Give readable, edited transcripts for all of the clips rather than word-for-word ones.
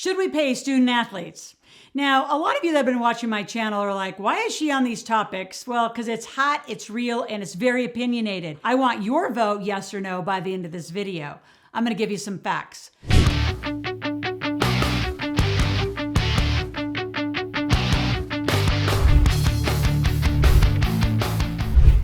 Should we pay student athletes? Now, a lot of you that have been watching my channel are like, why is she on these topics? Well, because it's hot, it's real, and it's very opinionated. I want your vote, yes or no, by the end of this video. I'm going to give you some facts.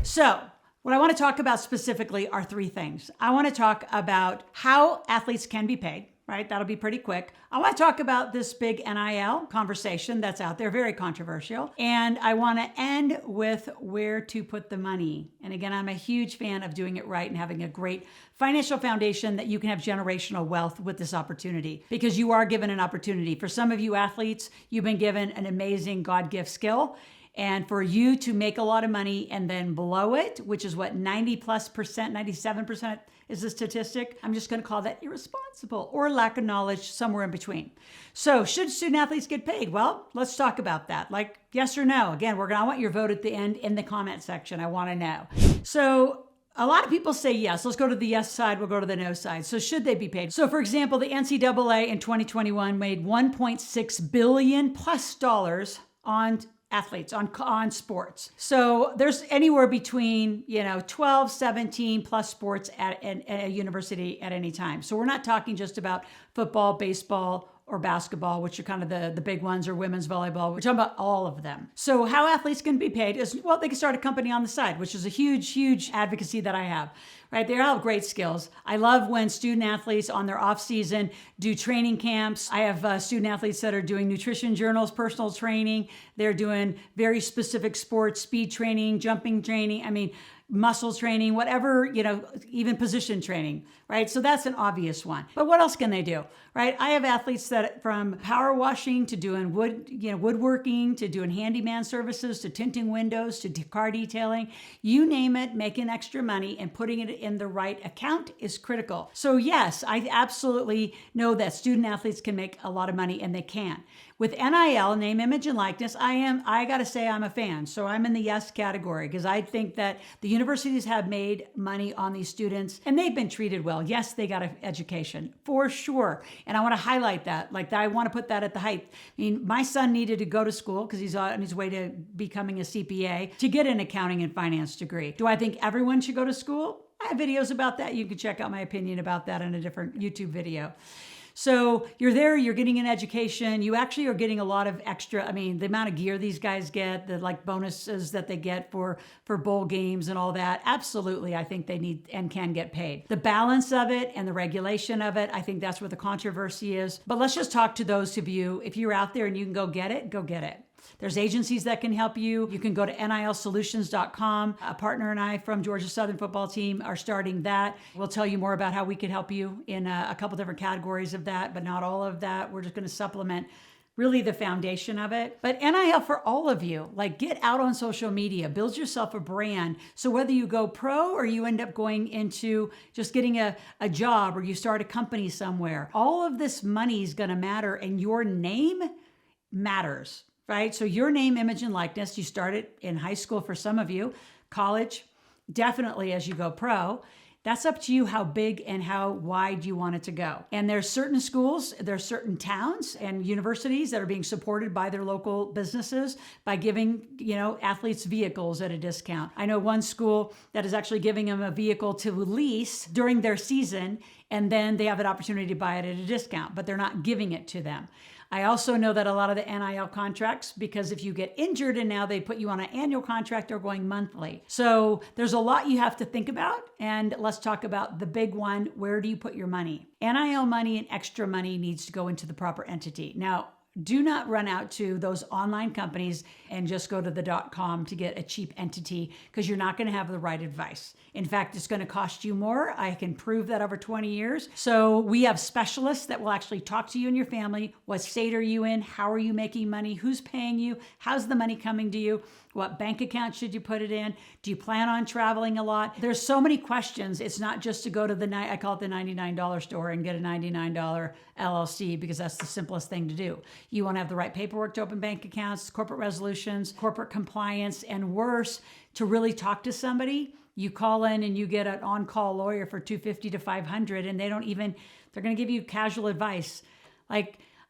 So, what I want to talk about specifically are three things. I want to talk about how athletes can be paid, right? That'll be pretty quick. I want to talk about this big NIL conversation that's out there, very controversial. And I want to end with where to put the money. And again, I'm a huge fan of doing it right and having a great financial foundation that you can have generational wealth with this opportunity, because you are given an opportunity. For some of you athletes, you've been given an amazing God gift skill. And for you to make a lot of money and then blow it, which is what 97% is the statistic, I'm just going to call that irresponsible or lack of knowledge, somewhere in between. So should student athletes get paid? Well, let's talk about that. Like, yes or no. Again, I want your vote at the end in the comment section. I want to know. So a lot of people say yes. Let's go to the yes side. We'll go to the no side. So should they be paid? So for example, the NCAA in 2021 made $1.6 billion plus on athletes, on sports. So there's anywhere between, 12, 17 plus sports at a university at any time. So we're not talking just about football, baseball, or basketball, which are kind of the big ones, or women's volleyball. We're talking about all of them. So how athletes can be paid is, well, they can start a company on the side, which is a huge, huge advocacy that I have, right? They all have great skills. I love when student athletes on their off season do training camps. I have student athletes that are doing nutrition journals, personal training. They're doing very specific sports, speed training, jumping training. Muscle training, whatever, even position training, right? So that's an obvious one. But what else can they do, right? I have athletes that from power washing to doing woodworking, to doing handyman services, to tinting windows, to car detailing, you name it, making extra money and putting it in the right account is critical. So yes, I absolutely know that student athletes can make a lot of money, and they can. With NIL, name, image, and likeness, I gotta say I'm a fan. So I'm in the yes category, because I think that the universities have made money on these students and they've been treated well. Yes, they got an education for sure. And I want to highlight that. I want to put that at the height. My son needed to go to school because he's on his way to becoming a CPA to get an accounting and finance degree. Do I think everyone should go to school? I have videos about that. You can check out my opinion about that in a different YouTube video. So you're there, you're getting an education. You actually are getting a lot of extra, the amount of gear these guys get, the bonuses that they get for bowl games and all that. Absolutely, I think they need and can get paid. The balance of it and the regulation of it, I think that's where the controversy is. But let's just talk to those of you, if you're out there and you can go get it, go get it. There's agencies that can help you. You can go to nilsolutions.com. A partner and I from Georgia Southern football team are starting that. We'll tell you more about how we can help you in a couple different categories of that, but not all of that. We're just going to supplement really the foundation of it. But NIL for all of you, get out on social media, build yourself a brand. So whether you go pro or you end up going into just getting a job, or you start a company somewhere, all of this money is going to matter, and your name matters. Right? So your name, image, and likeness, you start it in high school for some of you, college, definitely as you go pro. That's up to you how big and how wide you want it to go. And there's certain schools, there's certain towns and universities that are being supported by their local businesses by giving, athletes vehicles at a discount. I know one school that is actually giving them a vehicle to lease during their season, and then they have an opportunity to buy it at a discount, but they're not giving it to them. I also know that a lot of the NIL contracts, because if you get injured and now they put you on an annual contract, they're going monthly. So there's a lot you have to think about. And let's talk about the big one. Where do you put your money? NIL money and extra money needs to go into the proper entity. Now, do not run out to those online companies and just go to the .com to get a cheap entity, because you're not going to have the right advice. In fact, it's going to cost you more. I can prove that over 20 years. So we have specialists that will actually talk to you and your family. What state are you in? How are you making money? Who's paying you? How's the money coming to you? What bank account should you put it in? Do you plan on traveling a lot? There's so many questions. It's not just to go to I call it the $99 store and get a $99 LLC, because that's the simplest thing to do. You want to have the right paperwork to open bank accounts, corporate resolutions, corporate compliance, and worse, to really talk to somebody. You call in and you get an on-call lawyer for $250 to $500, and they're going to give you casual advice.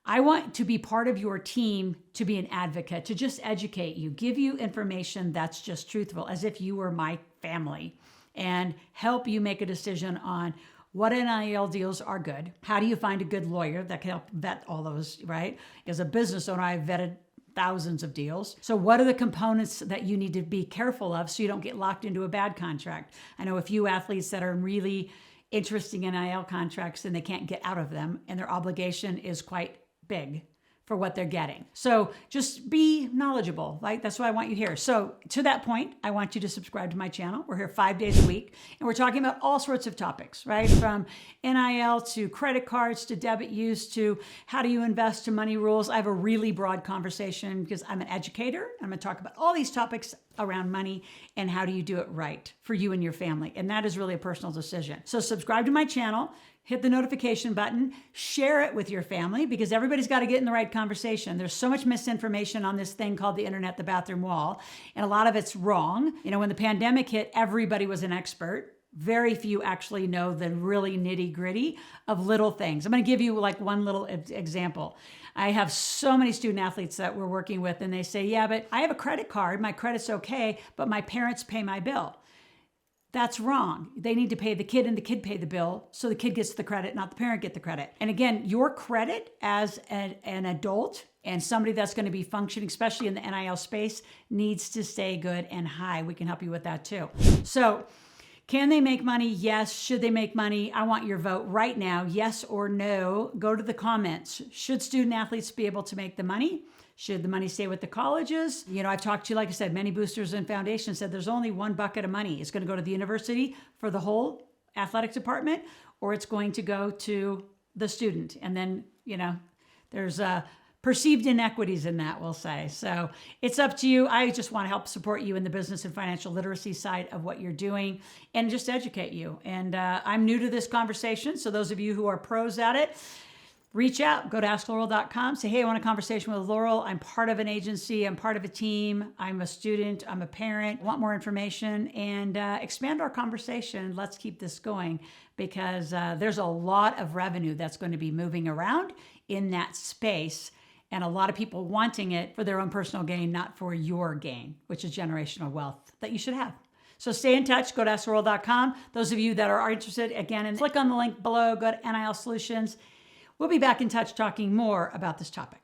I want to be part of your team, to be an advocate, to just educate you, give you information that's just truthful, as if you were my family, and help you make a decision on what NIL deals are good. How do you find a good lawyer that can help vet all those, right? As a business owner, I've vetted thousands of deals. So what are the components that you need to be careful of so you don't get locked into a bad contract? I know a few athletes that are really interesting NIL contracts and they can't get out of them, and their obligation is quite big for what they're getting. So just be knowledgeable, right? That's why I want you here. So to that point, I want you to subscribe to my channel. We're here 5 days a week, and we're talking about all sorts of topics, right? From NIL to credit cards to debit use to how do you invest to money rules. I have a really broad conversation because I'm an educator. I'm going to talk about all these topics around money and how do you do it right for you and your family. And that is really a personal decision. So subscribe to my channel. Hit the notification button, share it with your family, because everybody's got to get in the right conversation. There's so much misinformation on this thing called the internet, the bathroom wall, and a lot of it's wrong. You know, when the pandemic hit, everybody was an expert. Very few actually know the really nitty gritty of little things. I'm going to give you like one little example. I have so many student athletes that we're working with, and they say, yeah, but I have a credit card. My credit's okay, but my parents pay my bill. That's wrong. They need to pay the kid and the kid pay the bill. So the kid gets the credit, not the parent get the credit. And again, your credit as an adult and somebody that's going to be functioning, especially in the NIL space, needs to stay good and high. We can help you with that too. So can they make money? Yes. Should they make money? I want your vote right now. Yes or no. Go to the comments. Should student athletes be able to make the money? Should the money stay with the colleges? You know, I've talked to, like I said, many boosters and foundations said there's only one bucket of money. It's going to go to the university for the whole athletic department, or it's going to go to the student. And then, you know, there's perceived inequities in that, we'll say. So it's up to you. I just want to help support you in the business and financial literacy side of what you're doing and just educate you. And I'm new to this conversation. So those of you who are pros at it, reach out, go to askloral.com, say, hey, I want a conversation with Loral. I'm part of an agency, I'm part of a team, I'm a student, I'm a parent, want more information, and expand our conversation. Let's keep this going, because there's a lot of revenue that's going to be moving around in that space, and a lot of people wanting it for their own personal gain, not for your gain, which is generational wealth that you should have. So stay in touch, go to askloral.com. Those of you that are interested, again, and click on the link below, go to NIL Solutions. We'll be back in touch talking more about this topic.